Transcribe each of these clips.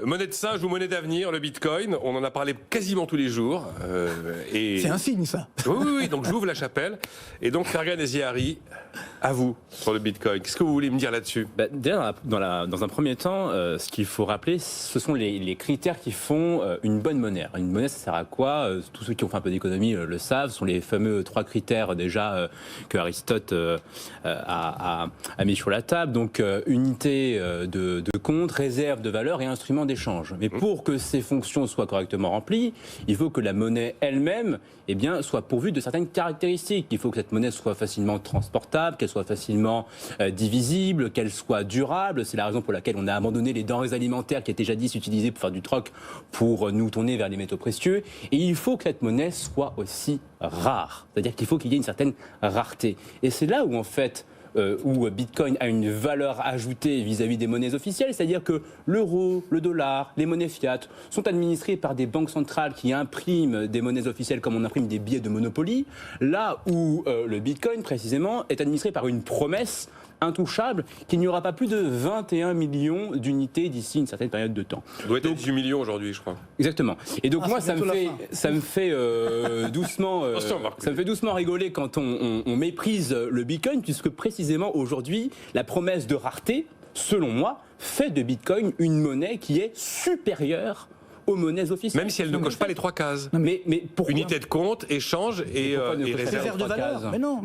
monnaie de singe ou monnaie d'avenir, le Bitcoin, on en a parlé quasiment tous les jours. C'est un signe, ça. Oui, donc j'ouvre la chapelle. Et donc, Fergan et Zihari, à vous, sur le Bitcoin. Qu'est-ce que vous voulez me dire là-dessus? Déjà, dans un premier temps, ce qu'il faut rappeler, ce sont les critères qui font une bonne monnaie. Une monnaie, ça sert à quoi? Tous ceux qui ont fait un peu d'économie le savent. Ce sont les fameux 3 critères déjà que Aristote a mis sur la table. Donc, unité de compte, réserve de valeur et instrument d'échange. Mais pour que ces fonctions soient correctement remplies, il faut que la monnaie elle-même soit pourvue de certaines caractéristiques. Il faut que cette monnaie soit facilement transportable, qu'elle soit facilement divisible, qu'elle soit durable. C'est la raison pour laquelle on a abandonné les denrées alimentaires qui étaient jadis utilisées pour faire du troc, pour nous tourner vers les métaux précieux. Et il faut que cette monnaie soit aussi rare. C'est-à-dire qu'il faut qu'il y ait une certaine rareté. Et c'est là où, en fait, où Bitcoin a une valeur ajoutée vis-à-vis des monnaies officielles, c'est-à-dire que l'euro, le dollar, les monnaies fiat sont administrées par des banques centrales qui impriment des monnaies officielles comme on imprime des billets de Monopoly, là où le Bitcoin, précisément, est administré par une promesse intouchable qu'il n'y aura pas plus de 21 millions d'unités d'ici une certaine période de temps. Il doit être à 18 millions aujourd'hui, je crois. Exactement. Et donc moi, ça me fait doucement rigoler quand on méprise le Bitcoin, puisque précisément aujourd'hui, la promesse de rareté, selon moi, fait de Bitcoin une monnaie qui est supérieure aux monnaies officielles. Même si elle ne coche pas les 3 cases. Mais pourquoi? Unité de compte, échange et réserve de valeur. Mais non.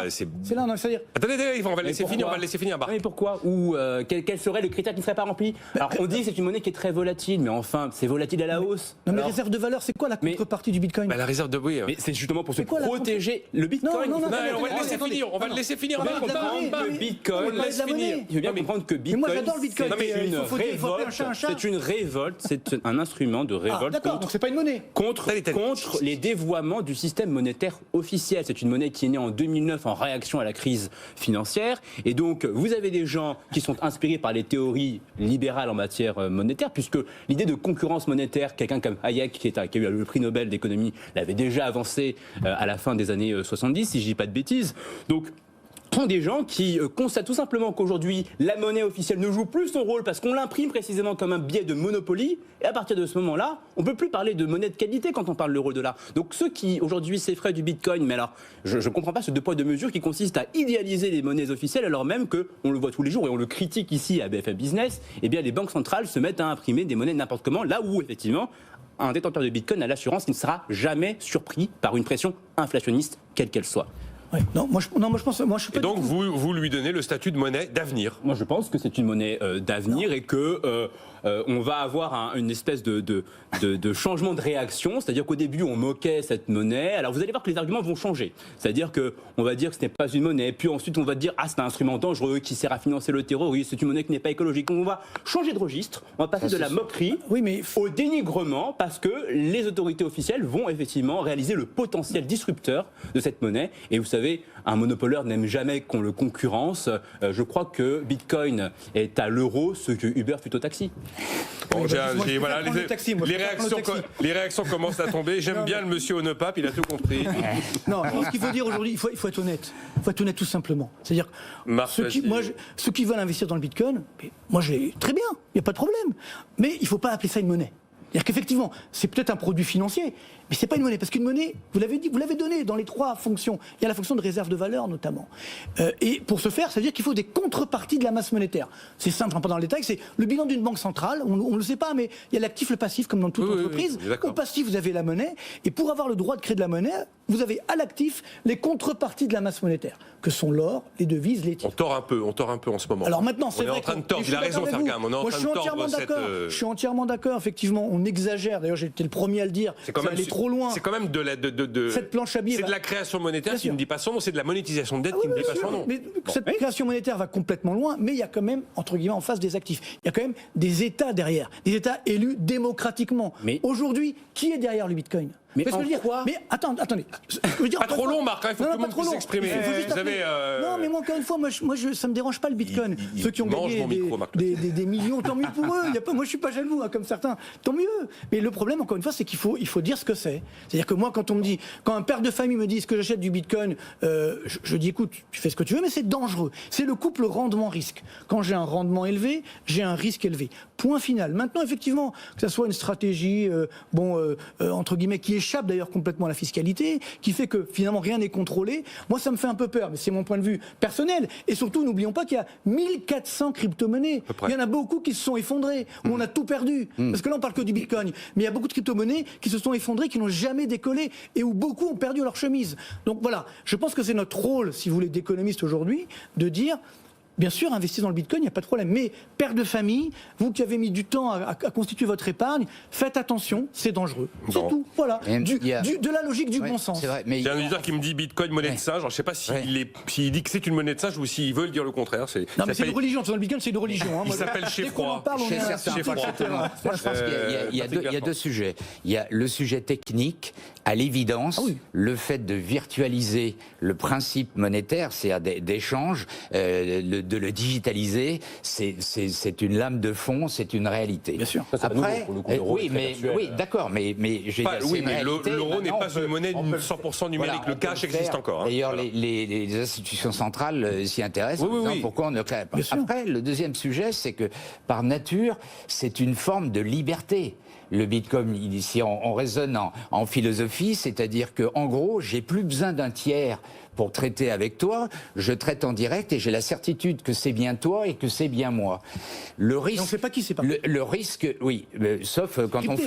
C'est là, non, c'est-à-dire. Attendez, on va le laisser finir, Bart. Mais pourquoi? Ou quel serait le critère qui ne serait pas rempli? Alors on dit que c'est une monnaie qui est très volatile, mais enfin, c'est volatile à la hausse. Non, mais réserve de valeur, c'est quoi la contrepartie du Bitcoin? La réserve de oui. Mais c'est justement pour se protéger le Bitcoin. Non, on va le laisser finir. On va le laisser finir. Le Bitcoin. Il faut bien comprendre que Bitcoin. Moi j'adore le Bitcoin. C'est une révolte. C'est un instrument de révolte. D'accord, donc c'est pas une monnaie. Contre les dévoiements du système monétaire officiel. C'est une monnaie qui est née en 2009 en réaction à la crise financière. Et donc, vous avez des gens qui sont inspirés par les théories libérales en matière monétaire, puisque l'idée de concurrence monétaire, quelqu'un comme Hayek, qui a eu le prix Nobel d'économie, l'avait déjà avancé à la fin des années 70, si je dis pas de bêtises. Donc, sont des gens qui constatent tout simplement qu'aujourd'hui, la monnaie officielle ne joue plus son rôle parce qu'on l'imprime précisément comme un billet de Monopoly. Et à partir de ce moment-là, on ne peut plus parler de monnaie de qualité quand on parle de l'euro-dollar. Donc ceux qui aujourd'hui s'effraient du Bitcoin, mais alors je ne comprends pas ce 2 poids 2 mesures qui consiste à idéaliser les monnaies officielles alors même qu'on le voit tous les jours et on le critique ici à BFM Business, eh bien les banques centrales se mettent à imprimer des monnaies n'importe comment, là où effectivement un détenteur de Bitcoin a l'assurance qu'il ne sera jamais surpris par une pression inflationniste, quelle qu'elle soit. Ouais. Moi je pense. Et donc vous lui donnez le statut de monnaie d'avenir. Moi je pense que c'est une monnaie d'avenir et que on va avoir une espèce de changement de réaction, c'est-à-dire qu'au début on moquait cette monnaie. Alors vous allez voir que les arguments vont changer, c'est-à-dire que on va dire que ce n'est pas une monnaie, puis ensuite on va dire c'est un instrument dangereux qui sert à financer le terrorisme, c'est une monnaie qui n'est pas écologique. Donc on va changer de registre, on va passer de la moquerie au dénigrement parce que les autorités officielles vont effectivement réaliser le potentiel disrupteur de cette monnaie. Et vous savez, un monopoleur n'aime jamais qu'on le concurrence. Je crois que Bitcoin est à l'euro ce que Uber fut au taxi. Bon, les réactions commencent à tomber. J'aime bien le monsieur au nœud pape, il a tout compris. Non, ce qu'il faut dire aujourd'hui, il faut être honnête. Il faut être honnête tout simplement. C'est-à-dire, ceux qui veulent investir dans le Bitcoin, moi très bien, il n'y a pas de problème. Mais il ne faut pas appeler ça une monnaie. C'est-à-dire qu'effectivement, c'est peut-être un produit financier, mais c'est pas une monnaie. Parce qu'une monnaie, vous l'avez dit, vous l'avez donné dans les 3 fonctions. Il y a la fonction de réserve de valeur notamment. Et pour ce faire, ça veut dire qu'il faut des contreparties de la masse monétaire. C'est simple, je ne rentre pas dans le détail, c'est le bilan d'une banque centrale. On ne le sait pas, mais il y a l'actif, le passif, comme dans toute entreprise. Au passif, vous avez la monnaie. Et pour avoir le droit de créer de la monnaie, vous avez à l'actif les contreparties de la masse monétaire, que sont l'or, les devises, les titres. On tord un peu en ce moment. Alors maintenant, c'est vrai. On est en train de tordre, il a raison, Fergan. On est en train de tordre cette... Je suis entièrement d'accord, effectivement, on exagère. D'ailleurs, j'étais le premier à le dire. C'est aller trop loin. C'est quand même cette planche à billets. C'est de la création monétaire qui ne dit pas son nom, c'est de la monétisation de dette qui ne dit pas son nom. Mais cette création monétaire va complètement loin, mais il y a quand même, entre guillemets, en face des actifs. Il y a quand même des États derrière, des États élus démocratiquement. Aujourd'hui, qui est derrière le Bitcoin ? Mais ce que je veux dire, mais attendez. Je veux dire, pas trop long, Marc, il faut que tout le monde puisse s'exprimer. Non, mais moi, encore une fois, ça me dérange pas le Bitcoin. Ceux qui ont gagné des millions, tant mieux pour eux. Moi, je suis pas jaloux, comme certains. Tant mieux. Mais le problème, encore une fois, c'est qu'il faut dire ce que c'est. C'est-à-dire que moi, quand un père de famille me dit que j'achète du Bitcoin, je dis écoute, tu fais ce que tu veux, mais c'est dangereux. C'est le couple rendement-risque. Quand j'ai un rendement élevé, j'ai un risque élevé. Point final. Maintenant, effectivement, que ça soit une stratégie, entre guillemets, qui échappe d'ailleurs complètement à la fiscalité, qui fait que finalement rien n'est contrôlé, moi ça me fait un peu peur, mais c'est mon point de vue personnel. Et surtout, n'oublions pas qu'il y a 1400 crypto-monnaies. Il y en a beaucoup qui se sont effondrées, où on a tout perdu. Parce que là, on parle que du Bitcoin. Mais il y a beaucoup de crypto-monnaies qui se sont effondrées, qui n'ont jamais décollé, et où beaucoup ont perdu leur chemise. Donc voilà, je pense que c'est notre rôle, si vous voulez, d'économiste aujourd'hui, de dire... Bien sûr, investissez dans le Bitcoin, il n'y a pas de problème. Mais, père de famille, vous qui avez mis du temps à constituer votre épargne, faites attention, c'est dangereux. C'est tout. Voilà. De la logique du bon sens. Vrai, mais... J'ai un auditeur qui me dit Bitcoin, monnaie de singe. Alors, je ne sais pas s'il dit que c'est une monnaie de singe ou s'il veut dire le contraire. Non, mais c'est une religion. Dans le Bitcoin, c'est une religion. Il s'appelle chez Froid. Moi, je pense qu'il y a deux sujets. Il y a le sujet technique. À l'évidence, le fait de virtualiser le principe monétaire, c'est-à-dire d'échange, de le digitaliser, c'est une lame de fond, c'est une réalité. Bien sûr. Après, oui, d'accord, mais l'euro n'est pas une monnaie 100% numérique. Le cash existe encore. D'ailleurs, les institutions centrales s'y intéressent. Pourquoi on ne crée pas. Après, le deuxième sujet, c'est que par nature, c'est une forme de liberté. Le Bitcoin, si on raisonne en philosophie, c'est-à-dire que en gros, j'ai plus besoin d'un tiers pour traiter avec toi, je traite en direct et j'ai la certitude que c'est bien toi et que c'est bien moi. Le risque, on ne sait pas qui c'est. Le risque, oui, sauf quand on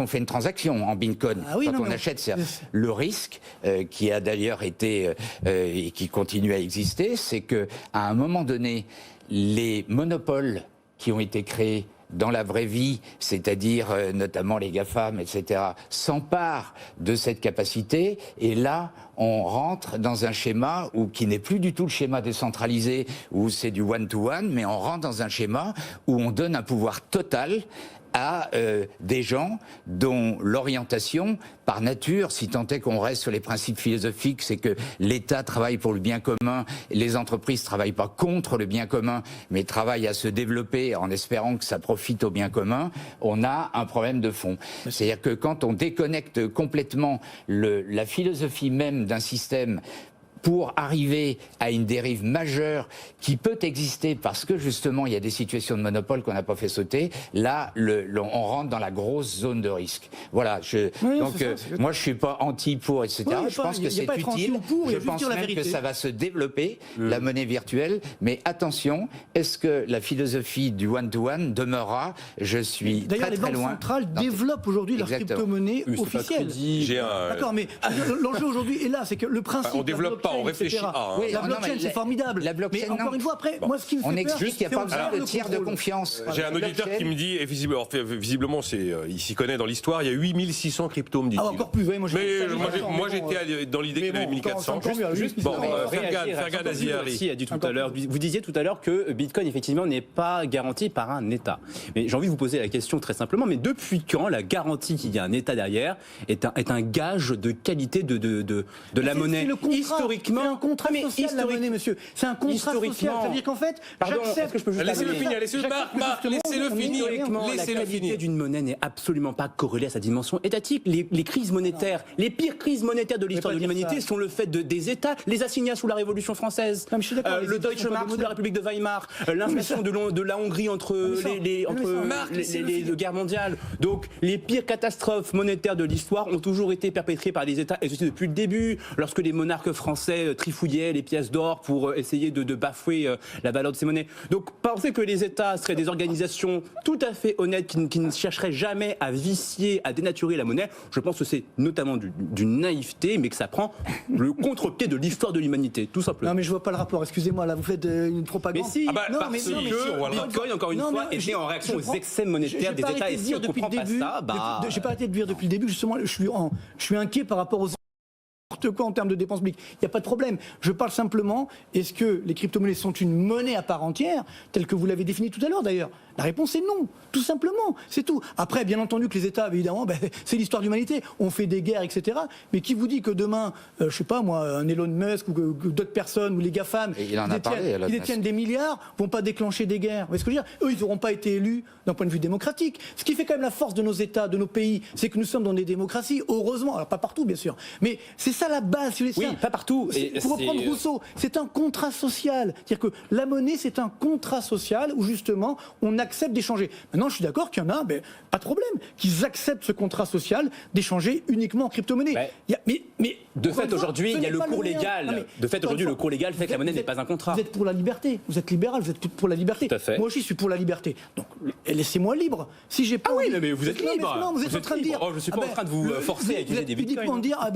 fait une transaction en Bitcoin, quand on achète. Le risque qui a d'ailleurs été et qui continue à exister, c'est que à un moment donné, les monopoles qui ont été créés dans la vraie vie, c'est-à-dire notamment les GAFAM, etc., s'emparent de cette capacité, et là, on rentre dans un schéma qui n'est plus du tout le schéma décentralisé, où c'est du one-to-one, mais on rentre dans un schéma où on donne un pouvoir total à des gens dont l'orientation, par nature, si tant est qu'on reste sur les principes philosophiques, c'est que l'État travaille pour le bien commun, les entreprises ne travaillent pas contre le bien commun, mais travaillent à se développer en espérant que ça profite au bien commun, on a un problème de fond. C'est-à-dire que quand on déconnecte complètement la philosophie même d'un système pour arriver à une dérive majeure qui peut exister parce que justement il y a des situations de monopole qu'on n'a pas fait sauter, là on rentre dans la grosse zone de risque. Voilà, moi je suis pas anti pour, etc. Je pense que c'est utile, je pense même que ça va se développer, la monnaie virtuelle, mais attention, est-ce que la philosophie du one-to-one demeurera? Je suis très très loin. D'ailleurs les banques centrales développent aujourd'hui leur crypto-monnaie officielle. D'accord, mais l'enjeu aujourd'hui est là, c'est que le principe... On développe pas, on réfléchit. La blockchain, c'est formidable. Mais encore une fois, après, moi, ce qui me fait peur... On explique qu'il n'y a pas besoin de tiers de confiance. J'ai un auditeur qui me dit, et visiblement, il s'y connaît dans l'histoire, il y a 8600 cryptos, me dit-il. Ah, encore plus, oui, moi j'étais dans l'idée qu'il y en avait 1400. Bon, Fergane Aziari a dit tout à l'heure, vous disiez tout à l'heure que Bitcoin, effectivement, n'est pas garanti par un État. Mais j'ai envie de vous poser la question très simplement, mais depuis quand la garantie qu'il y a un État derrière est un gage de qualité de la monnaie? Historiquement, c'est un contrat social, la monnaie, monsieur. C'est un contrat social. C'est-à-dire qu'en fait, j'accepte... Laissez-le finir, laissez-le finir. La qualité d'une monnaie n'est absolument pas corrélée à sa dimension étatique. Les crises monétaires, les pires crises monétaires de l'histoire de l'humanité sont le fait des États. Les assignats sous la Révolution française, le Deutsche Mark sous la République de Weimar, l'inflation de la Hongrie entre les deux guerres mondiales. Donc, les pires catastrophes monétaires de l'histoire ont toujours été perpétrées par les États, et ceci depuis le début, lorsque les monarques français trifouillaient les pièces d'or pour essayer de bafouer la valeur de ces monnaies. Donc penser que les États seraient des organisations tout à fait honnêtes qui ne chercheraient jamais à vicier, à dénaturer la monnaie, je pense que c'est notamment d'une naïveté, mais que ça prend le contre-pied de l'histoire de l'humanité, tout simplement. Non mais je vois pas le rapport, excusez-moi, là vous faites une propagande. Mais si, Bitcoin, encore une fois, est né en réaction aux excès monétaires des États, et si on ne comprend pas ça, j'ai pas arrêté de dire depuis le début, justement, je suis inquiet par rapport aux n'importe quoi en termes de dépenses publiques. Il n'y a pas de problème. Je parle simplement, est-ce que les crypto-monnaies sont une monnaie à part entière, telle que vous l'avez définie tout à l'heure d'ailleurs? La réponse est non, tout simplement, c'est tout. Après, bien entendu que les États, évidemment, c'est l'histoire de l'humanité. On fait des guerres, etc. Mais qui vous dit que demain, je sais pas moi, un Elon Musk ou d'autres personnes, ou les GAFAM, qui détiennent des milliards, vont pas déclencher des guerres? Vous voyez ce que je veux dire? Eux, ils n'auront pas été élus d'un point de vue démocratique. Ce qui fait quand même la force de nos États, de nos pays, c'est que nous sommes dans des démocraties, heureusement. Alors pas partout, bien sûr. Mais c'est ça la base. Si vous voulez, oui, pas partout. Pour reprendre Rousseau, c'est un contrat social. C'est-à-dire que la monnaie, c'est un contrat social où justement, on accepte d'échanger. Maintenant, je suis d'accord qu'il y en a, pas de problème, qu'ils acceptent ce contrat social d'échanger uniquement en crypto-monnaie. Mais de fait, aujourd'hui, il y a le cours légal. De fait, aujourd'hui, le cours légal fait que la monnaie n'est pas un contrat. Vous êtes pour la liberté. Vous êtes libéral, vous êtes pour la liberté. Tout à fait. Moi aussi, je suis pour la liberté. Donc, laissez-moi libre. Si j'ai pas envie... mais vous êtes libre. Non, vous êtes en train de dire. Je ne suis pas en train de vous forcer à utiliser des bitcoins. Uniquement dire,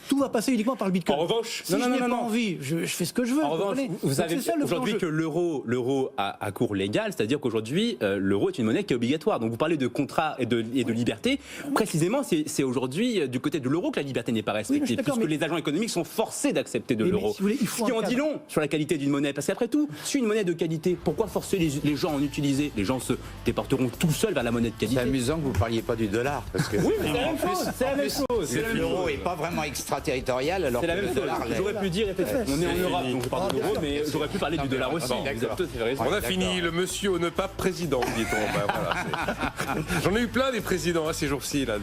tout va passer uniquement par le bitcoin. En revanche, si je n'ai pas envie, je fais ce que je veux. En revanche, vous avez aujourd'hui que l'euro a cours légal, c'est-à-dire qu'aujourd'hui, l'euro est une monnaie qui est obligatoire. Donc vous parlez de contrat et de liberté. Précisément, c'est aujourd'hui du côté de l'euro que la liberté n'est pas respectée, puisque les agents économiques sont forcés d'accepter de l'euro. Ce qui en dit long sur la qualité d'une monnaie. Parce qu'après tout, si une monnaie de qualité, pourquoi forcer les gens à en utiliser? Les gens se déporteront tout seuls vers la monnaie de qualité. C'est amusant que vous ne parliez pas du dollar. Parce que oui, mais c'est la même chose. C'est la même chose. L'euro n'est pas vraiment extraterritorial, alors que le dollar... J'aurais pu dire, on est en Europe, donc je parle de l'euro, mais j'aurais pu parler du dollar aussi. On a fini, le monsieur au ne pas président, dit-on. J'en ai eu plein des présidents ces jours-ci, là,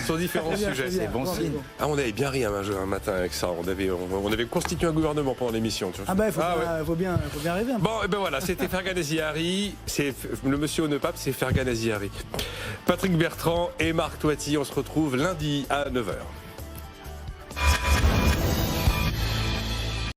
sur différents sujets. C'est bon signe. Ah, on avait bien ri un matin avec ça. On avait constitué un gouvernement pendant l'émission. Il faut bien rêver. Bon, et ben voilà, c'était Fergan Ezihari. C'est le monsieur au ne pape, c'est Fergan Ezihari. Patrick Bertrand et Marc Toiti, on se retrouve lundi à 9h.